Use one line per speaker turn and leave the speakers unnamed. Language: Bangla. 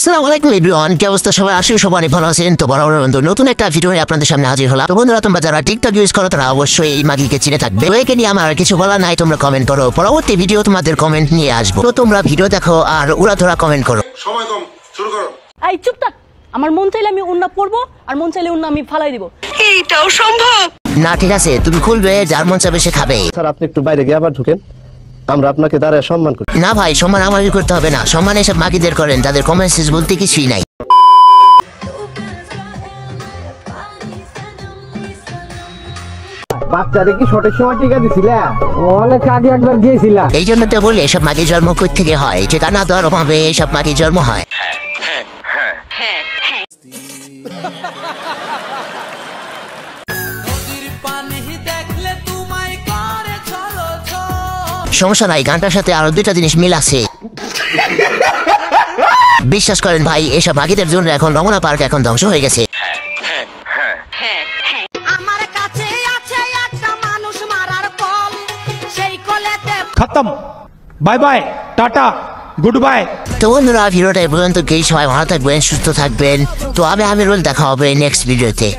আসসালামু আলাইকুম এভরিওয়ান, কি অবস্থা সবাই? আশা করি সবাই ভালো আছেন। তো বরাবর বন্ধু নতুন একটা ভিডিও নিয়ে আপনাদের সামনে হাজির হলাম। তো বন্ধুরা, তোমরা যারা টিকটক ইউজ করো তারা অবশ্যই এই মাগিকে চিনে থাকবে। তো একে নিয়ে আমার কিছু বলা নাই, তোমরা কমেন্ট করো। পরবর্তী ভিডিও তোমাদের কমেন্ট নিয়ে আসবো। তো তোমরা ভিডিও দেখো আর উড়াধরা কমেন্ট করো।
সময় কম, শুরু করো।
এই চুপ থাক। আমার মন চাইলে আমি উন্না পড়বো, আর মন চাইলে উন্না আমি ফালাই দিব।
এইটাও সম্ভব
না ঠিক আছে, তুমি খুলবে, যার মন চাবে সে খাবে।
স্যার আপনি একটু বাইরে গিয়ে আবার ঢুকেন, আমরা আপনাকে দাঁড়ায় সম্মান করি।
না ভাই, সম্মান আমাকে করতে হবে না, সম্মান এসব মাগিদের করেন, তাদের কমেন্টস বলতে কিছুই নাই।
বাচ্চারে কি সঠিক সময় টিকা দিছিলা? অনেক আগে একবার গিয়েছিলাম।
এই জন্য তো বলি এসব মাগির জন্ম কই থেকে হয়, ঠিকানা দেওয়ার অভাবে এইসব মাগির জন্ম হয়। সমস্যা নাই, গানটার সাথে আরো দুইটা জিনিস মিল আছে। বিশ্বাস করেন ভাই, এসব মাগিদের জন্য এখন রমনা পার্ক এখন ধ্বংস হয়ে গেছে।
আমার কাছে আছে একটা মানুষ মারার কল, সেই কলেতে
खत्म बाय बाय टाटा गुड बाय।
তো বন্ধুরা, ভিডিওটা এই পর্যন্ত, সবাই ভালো থাকবেন, সুস্থ থাকবেন। তো আমি আমিরুল, দেখা হবে নেক্সট ভিডিওতে।